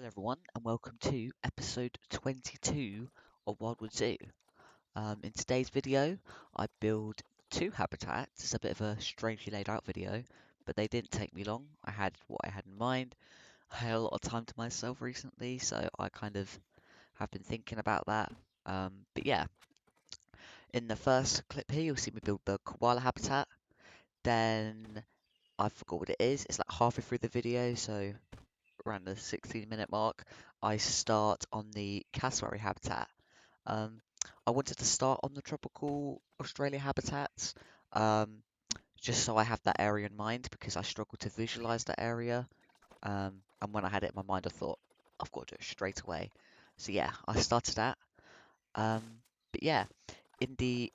Hello everyone and welcome to episode 22 of Wildwood Zoo. In today's video I build two habitats. It's a bit of a strangely laid out video, but they didn't take me long. I had what I had in mind. I had a lot of time to myself recently, so I kind of have been thinking about that. But yeah, in the first clip here you'll see me build the koala habitat. Then I forgot what it is. It's like halfway through the video, so around the 16-minute mark, I start on the cassowary habitat. Um, I wanted to start on the tropical Australia habitats, um, just so I have that area in mind because I struggle to visualize that area. And when I had it in my mind, I thought I've got to do it straight away. So yeah, I started that. Um, but yeah, in the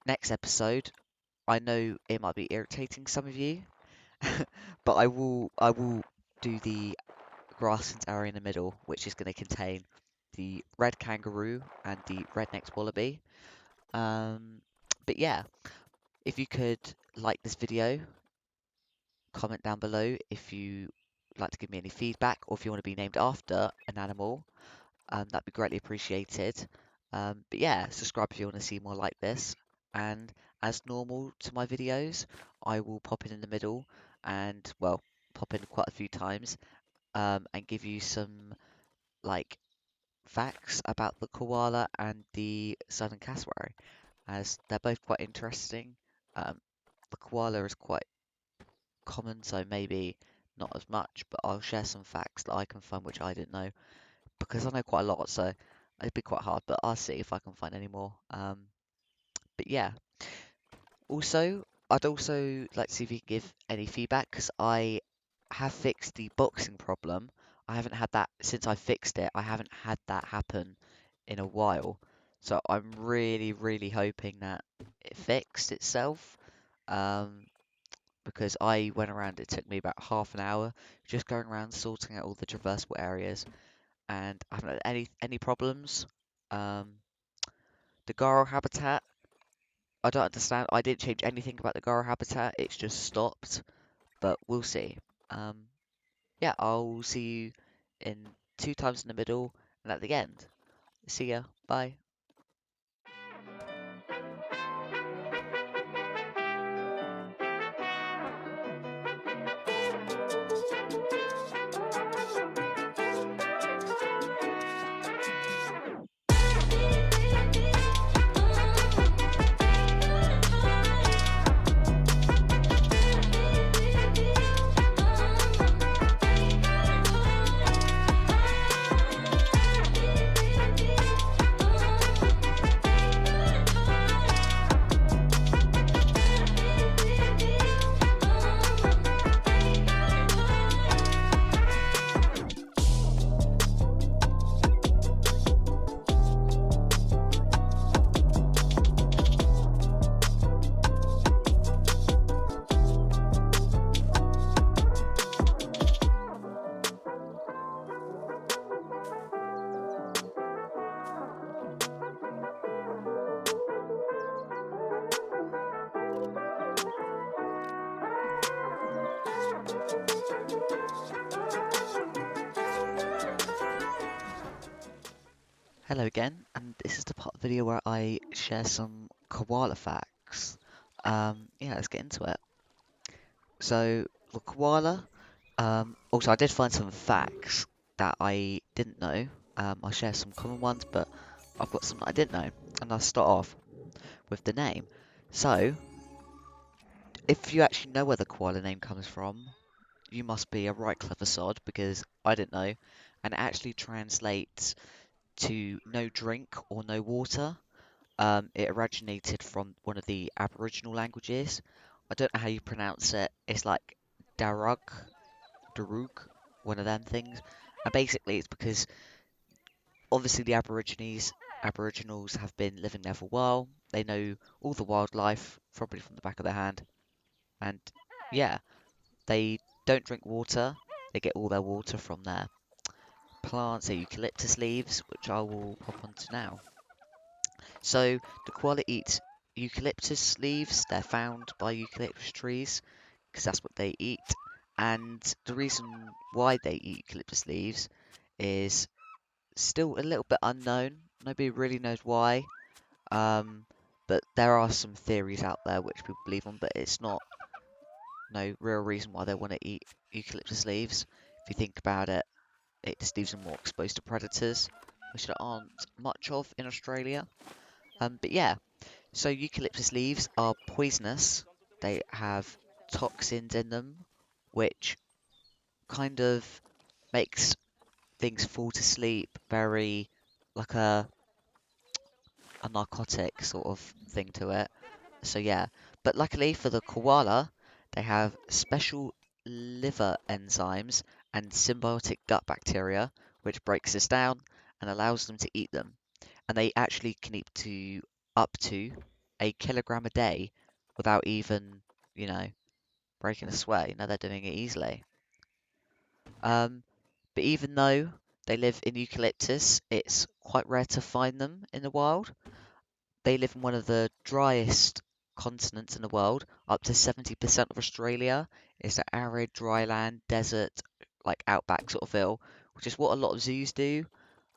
next episode, I know it might be irritating some of you, but I will do the grasslands area in the middle, which is going to contain the red kangaroo and the rednecked wallaby. Um, but yeah, if you could like this video, comment down below if you like to give me any feedback or if you want to be named after an animal, that'd be greatly appreciated. But yeah, subscribe if you want to see more like this. And as normal to my videos, I will pop in the middle and, well, pop in quite a few times and give you some like facts about the koala and the southern cassowary, as they're both quite interesting. The koala is quite common, so maybe not as much, but I'll share some facts that I can find which I didn't know, because I know quite a lot, so it'd be quite hard, but I'll see if I can find any more. But yeah, also, I'd also like to see if you can give any feedback, because I have fixed the boxing problem. I haven't had that since I fixed it. I haven't had that happen in a while. So I'm really, really hoping that it fixed itself. Um, because I went around, it took me about half an hour just going around sorting out all the traversable areas, and I haven't had any problems. Um, the Garo habitat, I don't understand. I didn't change anything about the Garo habitat. It's just stopped, but we'll see. Um, yeah, I'll see you in two times in the middle and at the end. See ya. Bye. Hello again, and this is the part of the video where I share some koala facts. Yeah, let's get into it. So, the koala, also I did find some facts that I didn't know. I'll share some common ones, but I've got some that I didn't know. And I'll start off with the name. So, if you actually know where the koala name comes from, you must be a right clever sod, because I didn't know. And it actually translates to no drink or no water. It originated from one of the Aboriginal languages. I don't know how you pronounce it. It's like Darug, Darug, one of them things. And basically, it's because obviously the Aboriginals have been living there for a while. They know all the wildlife, probably from the back of their hand. And yeah, they don't drink water. They get all their water from their plants, their eucalyptus leaves, which I will pop onto now. So the koala eats eucalyptus leaves. They're found by eucalyptus trees because that's what they eat. And the reason why they eat eucalyptus leaves is still a little bit unknown. Nobody really knows why. Um, but there are some theories out there which people believe on, but it's not no real reason why they want to eat eucalyptus leaves. If you think about it, it just leaves them more exposed to predators, which there aren't much of in Australia. But yeah, so eucalyptus leaves are poisonous. They have toxins in them, which kind of makes things fall to sleep very like a narcotic sort of thing to it. So yeah, but luckily for the koala, they have special liver enzymes and symbiotic gut bacteria, which breaks this down and allows them to eat them. And they actually can eat to up to a kilogram a day without even, you know, breaking a sweat. You know, they're doing it easily. Um, but even though they live in eucalyptus, it's quite rare to find them in the wild. They live in one of the driest continents in the world. Up to 70% of Australia is an arid, dry land, desert, like outback sort of feel, which is what a lot of zoos do,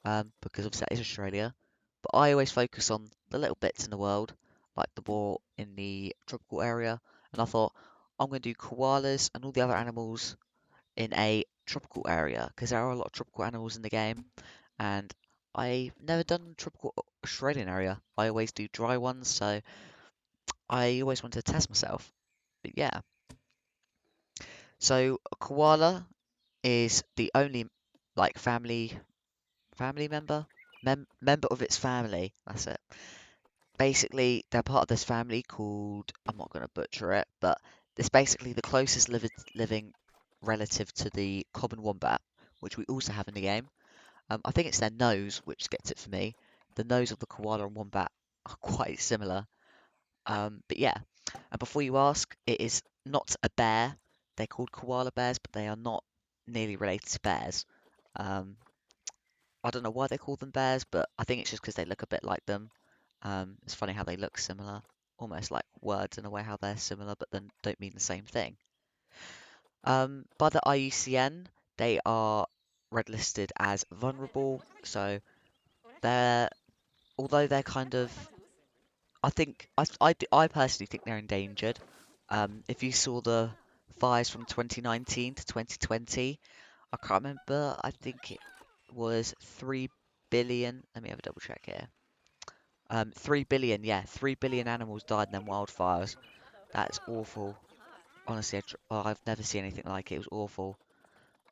because obviously that is Australia. But I always focus on the little bits in the world, like the more in the tropical area. And I thought, I'm going to do koalas and all the other animals in a tropical area, because there are a lot of tropical animals in the game and I've never done tropical Australian area. I always do dry ones, so I always want to test myself. But yeah, so a koala is the only like family member member of its family. That's it. Basically, they're part of this family called I'm not going to butcher it, but it's basically the closest living relative to the common wombat, which we also have in the game. I think it's their nose which gets it for me. The nose of the koala and wombat are quite similar. But yeah, and before you ask, it is not a bear. They're called koala bears, but they are not nearly related to bears. Um, I don't know why they call them bears, but I think it's just because they look a bit like them. It's funny how they look similar, almost like words in a way how they're similar, but then don't mean the same thing. By the IUCN, they are red listed as vulnerable, so they're although they're kind of I think I personally think they're endangered. If you saw the fires from 2019 to 2020, I can't remember. I think it was 3 billion. Let me have a double check here. 3 billion, yeah, 3 billion animals died in them wildfires. That's awful. Honestly, I've never seen anything like it. It was awful.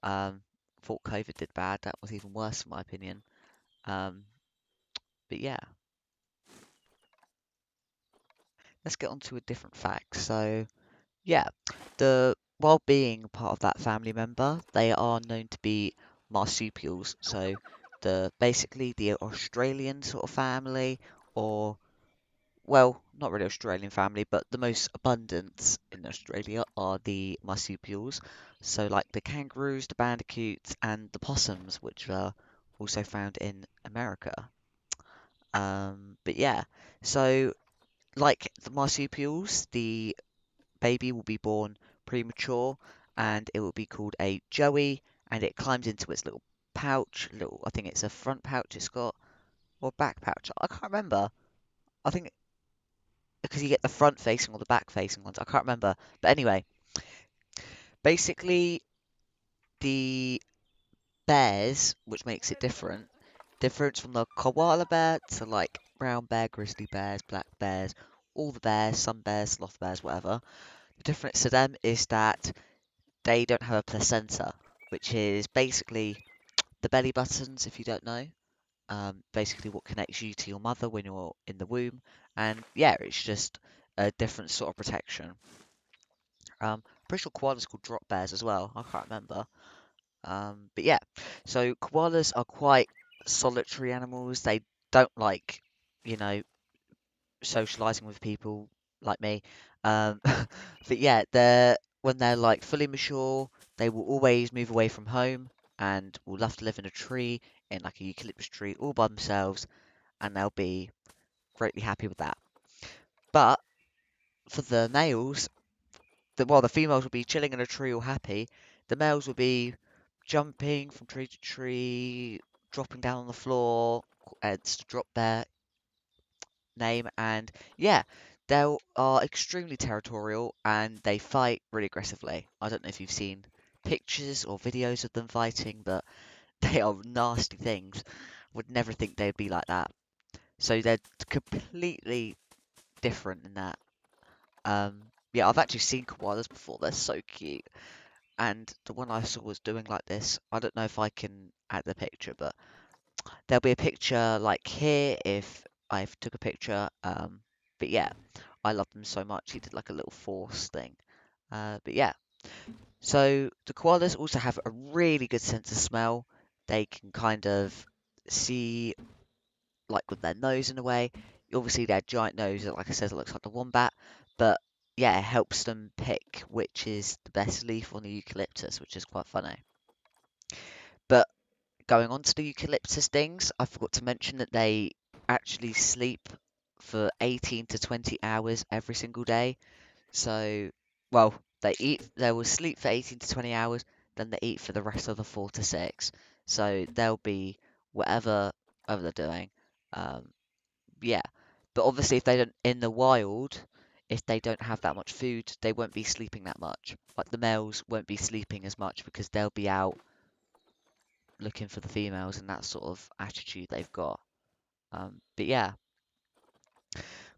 Thought COVID did bad. That was even worse, in my opinion. Um, but yeah, let's get on to a different fact. So. Yeah, while being part of that family member, they are known to be marsupials. So basically the Australian sort of family, or well, not really Australian family, but the most abundant in Australia are the marsupials. So like the kangaroos, the bandicoots, and the possums, which are also found in America. But yeah, so like the marsupials, the baby will be born premature and it will be called a joey and it climbs into its little pouch, little I think it's a front pouch it's got or back pouch. I can't remember. I think because you get the front facing or the back facing ones. I can't remember. But anyway, basically the bears, which makes it different from the koala bear to like brown bear, grizzly bears, black bears, all the bears, some bears, sloth bears, whatever. The difference to them is that they don't have a placenta, which is basically the belly buttons, if you don't know. Basically, what connects you to your mother when you're in the womb. And yeah, it's just a different sort of protection. Pretty sure koalas called drop bears as well. I can't remember. But yeah, so koalas are quite solitary animals. They don't like, you know, socializing with people like me. Um, but yeah, when they're like fully mature, they will always move away from home and will love to live in a tree, in like a eucalyptus tree, all by themselves, and they'll be greatly happy with that. But for the males, while the females will be chilling in a tree all happy, the males will be jumping from tree to tree, dropping down on the floor, to drop their name, and yeah, they are extremely territorial and they fight really aggressively. I don't know if you've seen pictures or videos of them fighting, but they are nasty things. Would never think they'd be like that. So they're completely different in that. Yeah, I've actually seen koalas before. They're so cute. And the one I saw was doing like this. I don't know if I can add the picture, but there'll be a picture like here if I've took a picture. But yeah, I love them so much. He did like a little force thing. But yeah, so the koalas also have a really good sense of smell. They can kind of see like with their nose in a way. Obviously, their giant nose, like I said, it looks like the wombat, but yeah, it helps them pick which is the best leaf on the eucalyptus, which is quite funny. But going on to the eucalyptus things, I forgot to mention that they actually sleep for 18 to 20 hours every single day. So, well, they will sleep for 18 to 20 hours, then they eat for the rest of the 4 to 6. So they'll be whatever they're doing. Um, yeah, but obviously if they don't in the wild, if they don't have that much food, they won't be sleeping that much. Like the males won't be sleeping as much because they'll be out looking for the females and that sort of attitude they've got. But yeah,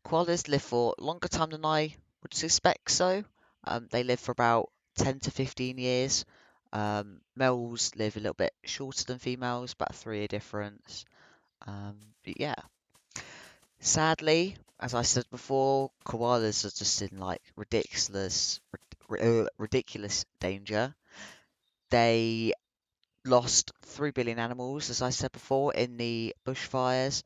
koalas live for longer time than I would suspect so. They live for about 10 to 15 years. Males live a little bit shorter than females, about 3 year difference. But yeah, sadly, as I said before, koalas are just in like ridiculous danger. They lost 3 billion animals, as I said before, in the bushfires,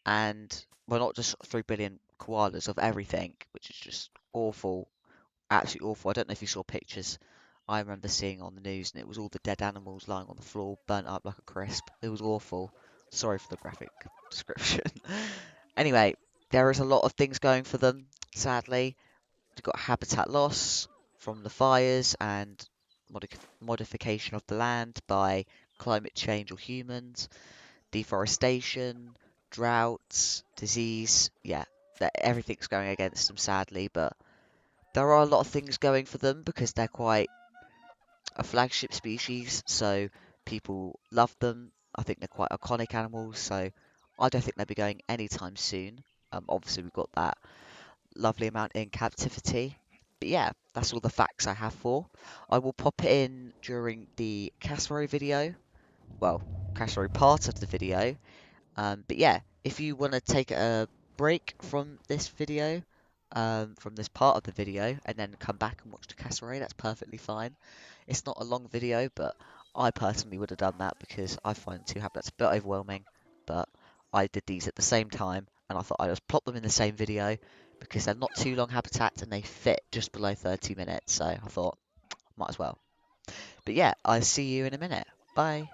and well, not just 3 billion koalas of everything, which is just awful, absolutely awful. I don't know if you saw pictures I remember seeing on the news, and it was all the dead animals lying on the floor, burnt up like a crisp. It was awful. Sorry for the graphic description. Anyway, there is a lot of things going for them, sadly. They've got habitat loss from the fires and modification of the land by climate change or humans, deforestation, droughts, disease. Yeah, everything's going against them, sadly, but there are a lot of things going for them because they're quite a flagship species, so people love them. I think they're quite iconic animals, so I don't think they'll be going anytime soon. Obviously, we've got that lovely amount in captivity. But yeah, that's all the facts I have for. I will pop it in during the Cassowary video. Well, Cassowary part of the video. But yeah, if you want to take a break from this video, from this part of the video, and then come back and watch the Cassowary, that's perfectly fine. It's not a long video, but I personally would have done that because I find two habitats a bit overwhelming. But I did these at the same time, and I thought I'd just plop them in the same video because they're not too long habitats and they fit just below 30 minutes. So I thought, might as well. But yeah, I'll see you in a minute. Bye.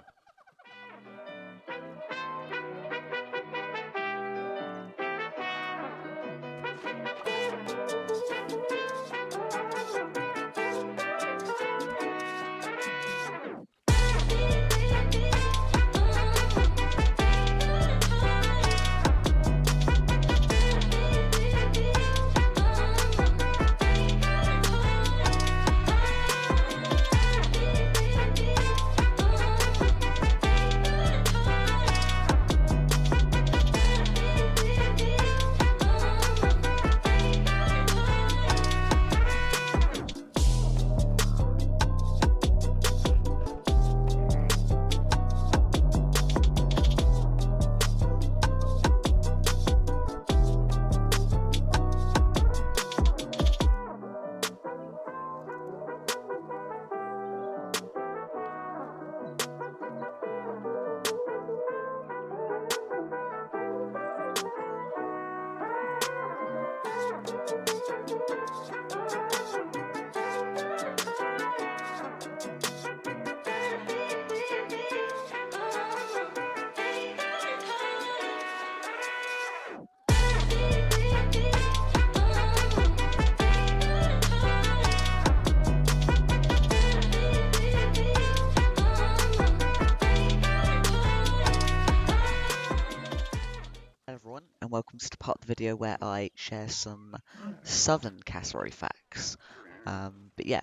and welcome to the part of the video where I share some southern cassowary facts. But yeah,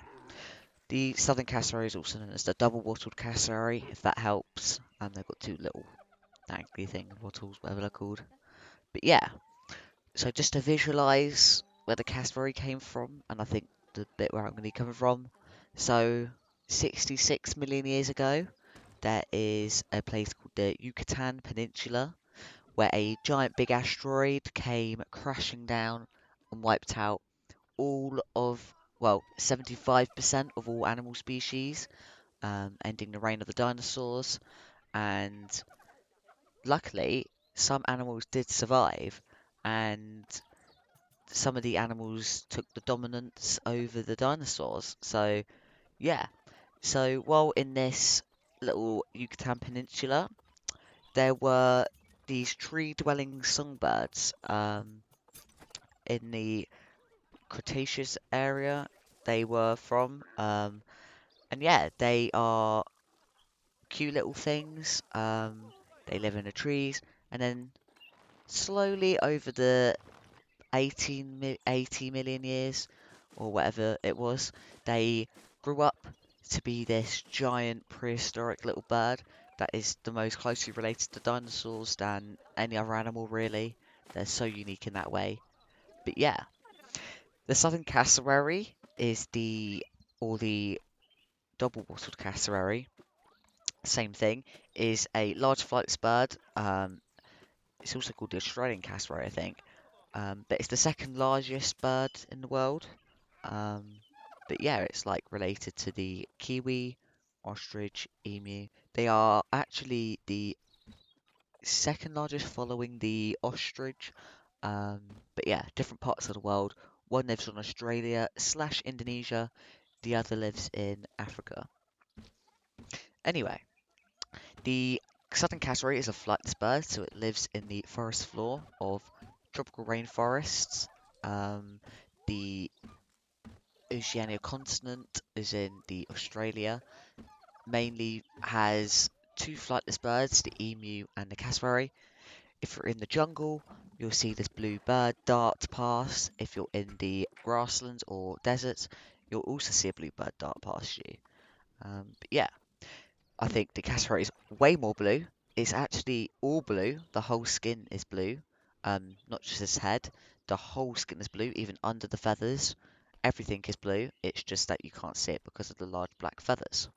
the southern cassowary is also known as the double-wattled cassowary, if that helps. And they've got two little dangly thing wattles, whatever they're called. But yeah, so just to visualise where the cassowary came from, and I think the bit where I'm going to be coming from. So 66 million years ago, there is a place called the Yucatan Peninsula, where a giant big asteroid came crashing down and wiped out all of, well, 75% of all animal species, ending the reign of the dinosaurs. And luckily, some animals did survive, and some of the animals took the dominance over the dinosaurs. So, yeah. So, while in this little Yucatan Peninsula, there were these tree-dwelling songbirds in the Cretaceous area they were from. And yeah, they are cute little things. They live in the trees, and then slowly over the 80 million years, or whatever it was, they grew up to be this giant prehistoric little bird that is the most closely related to dinosaurs than any other animal, really. They're so unique in that way. But yeah, the southern cassowary is or the double-wattled cassowary, same thing, is a large flightless bird. It's also called the Australian cassowary, I think. But it's the second largest bird in the world. Um, but yeah, it's like related to the kiwi, ostrich, emu. They are actually the second largest following the ostrich. But yeah, different parts of the world. One lives on Australia/Indonesia, the other lives in Africa. Anyway, the southern cassowary is a flightless bird, so it lives in the forest floor of tropical rainforests. The Oceania continent is in the Australia. Mainly has two flightless birds, the emu and the cassowary. If you're in the jungle, you'll see this blue bird dart past. If you're in the grasslands or deserts, you'll also see a blue bird dart past you. But yeah, I think the cassowary is way more blue. It's actually all blue. The whole skin is blue. Not just its head. The whole skin is blue, even under the feathers. Everything is blue. It's just that you can't see it because of the large black feathers.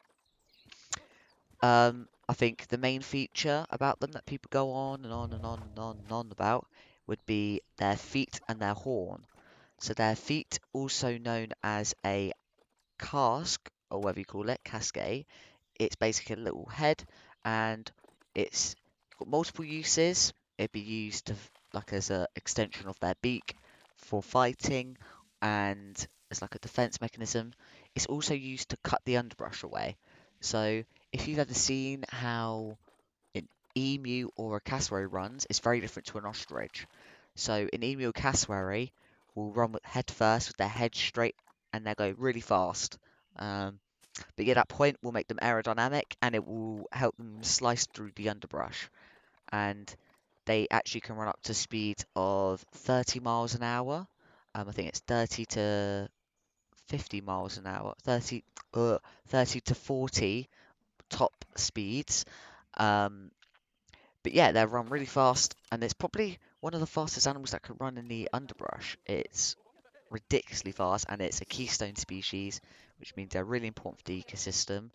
I think the main feature about them that people go on and on and on and on and on about would be their feet and their horn. So their feet, also known as a casque, or whatever you call it, casque. It's basically a little head, and it's got multiple uses. It'd be used to, like, as an extension of their beak for fighting, and as like a defense mechanism. It's also used to cut the underbrush away. So if you've ever seen how an emu or a cassowary runs, it's very different to an ostrich. So an emu or cassowary will run head first with their head straight, and they go really fast. But yeah, that point will make them aerodynamic, and it will help them slice through the underbrush. And they actually can run up to speed of 30 miles an hour. I think it's 30 to 50 miles an hour, 30 to 40 top speeds. Um, but yeah, they run really fast, and it's probably one of the fastest animals that can run in the underbrush. It's ridiculously fast, and it's a keystone species, which means they're really important for the ecosystem.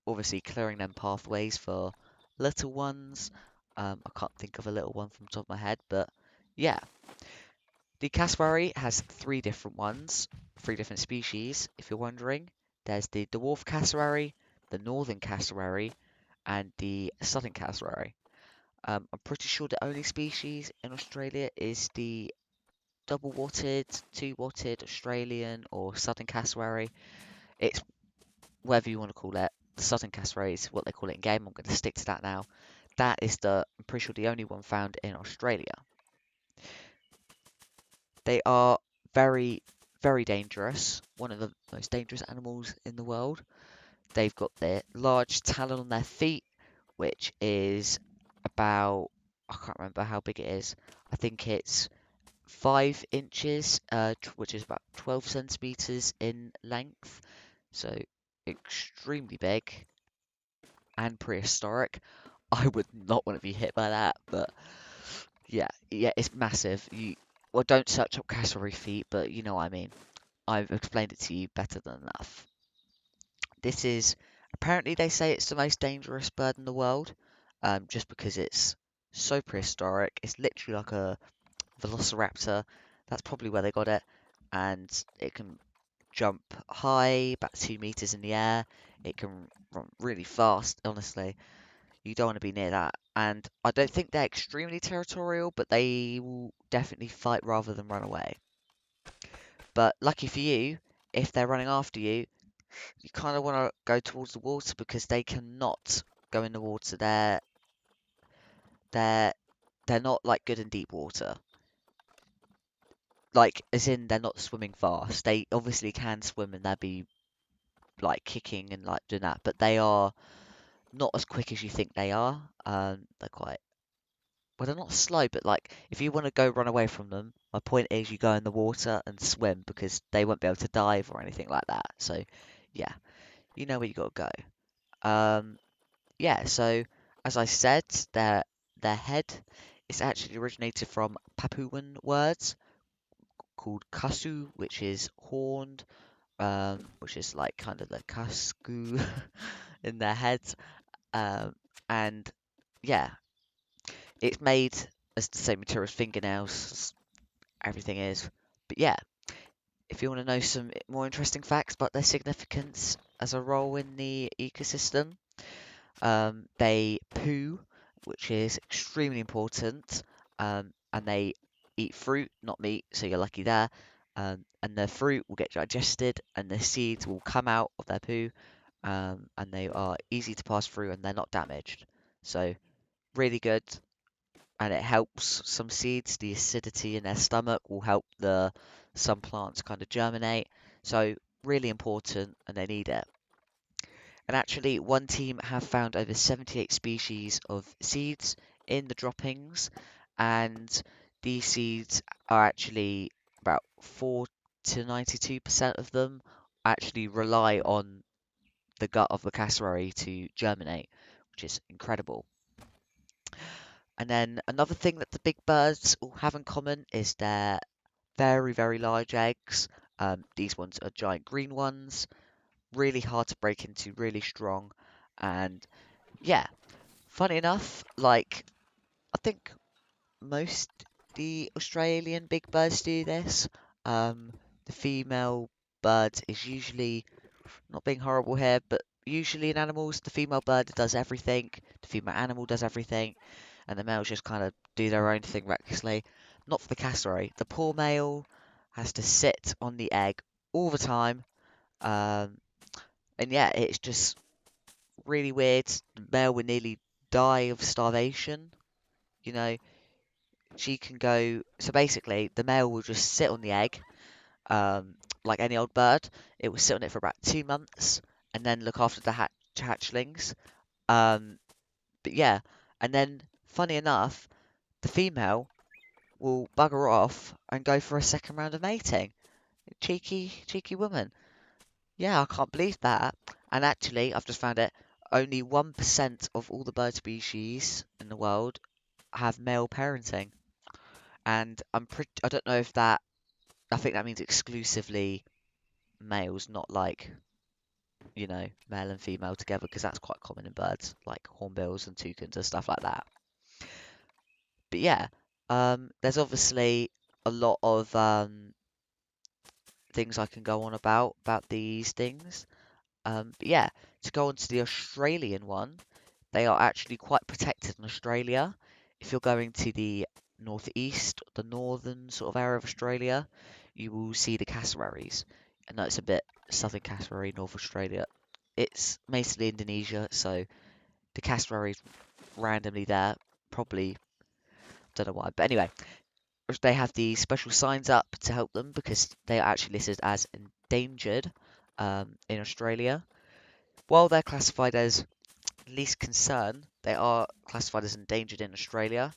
Obviously, clearing them pathways for little ones. I can't think of a little one from the top of my head, but yeah. The cassowary has three different ones, three different species, if you're wondering. There's the dwarf cassowary, the northern cassowary, and the southern cassowary. I'm pretty sure the only species in Australia is the double-watted, two-watted Australian or southern cassowary. It's whatever you want to call it. The southern cassowary is what they call it in game. I'm going to stick to that now. That is I'm pretty sure the only one found in Australia. They are very, very dangerous. One of the most dangerous animals in the world. They've got their large talon on their feet, which is about, I can't remember how big it is. I think it's 5 inches, which is about 12 centimeters in length. So extremely big and prehistoric. I would not want to be hit by that, but yeah, it's massive. Well, don't search up cassowary feet, but you know what I mean. I've explained it to you better than enough. This is apparently they say it's the most dangerous bird in the world, just because it's so prehistoric. It's literally like a velociraptor. That's probably where they got it, and it can jump high, about 2 meters in the air. It can run really fast. Honestly, you don't want to be near that. And I don't think they're extremely territorial, but they will definitely fight rather than run away. But lucky for you, if they're running after you, you kind of want to go towards the water because they cannot go in the water. They're they're not like good in deep water. Like as in they're not swimming fast. They obviously can swim and they'll be like kicking and like doing that, but they are not as quick as you think they are. They're quite well, they're not slow, but like if you want to go run away from them, my point is you go in the water and swim because they won't be able to dive or anything like that. So yeah, you know where you got to go. Yeah, so as I said, their head is actually originated from Papuan words called kasu, which is horned, which is like kind of the cascu in their heads. Um, and yeah, it's made as the same material as fingernails, everything is. But yeah, if you want to know some more interesting facts about their significance as a role in the ecosystem, they poo, which is extremely important, and they eat fruit, not meat, so you're lucky there. And their fruit will get digested, and the seeds will come out of their poo, and they are easy to pass through, and they're not damaged. So really good, and it helps some seeds. The acidity in their stomach will help some plants kind of germinate. So really important, and they need it. And actually, one team have found over 78 species of seeds in the droppings, and these seeds are actually about 4 to 92% of them actually rely on the gut of the cassowary to germinate, which is incredible. And then another thing that the big birds all have in common is their very, very large eggs. These ones are giant green ones, really hard to break into, really strong, and yeah, funny enough, like I think most the Australian big birds do this. Um, the female bird is usually not being horrible here, but usually in animals, the female bird does everything, the female animal does everything, and the males just kind of do their own thing recklessly. Not for the cassowary. The poor male has to sit on the egg all the time, um, and yeah, it's just really weird. The male would nearly die of starvation. You know, she can go. So basically, the male will just sit on the egg, like any old bird. It will sit on it for about 2 months and then look after the hatchlings. Um, but yeah, and then funny enough, the female will bugger off and go for a second round of mating. Cheeky, cheeky woman. Yeah, I can't believe that. And actually, I've just found it. Only 1% of all the bird species in the world have male parenting. And I don't know if that, I think that means exclusively males, not like, male and female together, because that's quite common in birds, like hornbills and toucans and stuff like that. But yeah, there's obviously a lot of things I can go on about these things. But yeah, to go on to the Australian one, they are actually quite protected in Australia. If you're going to the northeast, the northern sort of area of Australia, you will see the cassowaries. And that's a bit southern cassowary, North Australia. It's mostly Indonesia, so the cassowaries randomly there. Probably don't know why, but anyway, they have the special signs up to help them because they are actually listed as endangered in Australia. While they're classified as least concern, they are classified as endangered in Australia.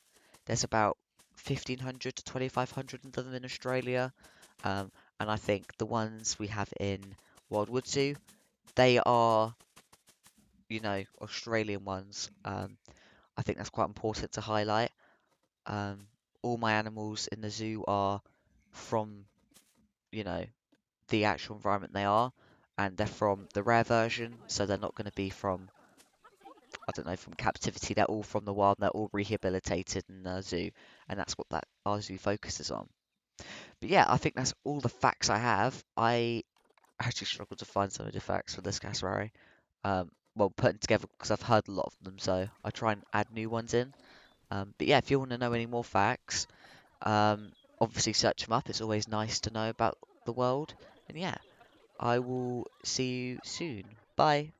There's about 1,500 to 2,500 of them in Australia. Um, and I think the ones we have in Wildwood Zoo, they are, Australian ones. I think that's quite important to highlight. Um, all my animals in the zoo are from, you know, the actual environment they are, and they're from the rare version, so they're not going to be from, I don't know, from captivity. They're all from the wild, and they're all rehabilitated in the zoo, and that's what that our zoo focuses on. But yeah, I think that's all the facts I have. I actually struggled to find some of the facts for this cassowary. Well, putting together because I've heard a lot of them, so I try and add new ones in. But yeah, if you want to know any more facts, obviously search them up. It's always nice to know about the world. And yeah, I will see you soon. Bye.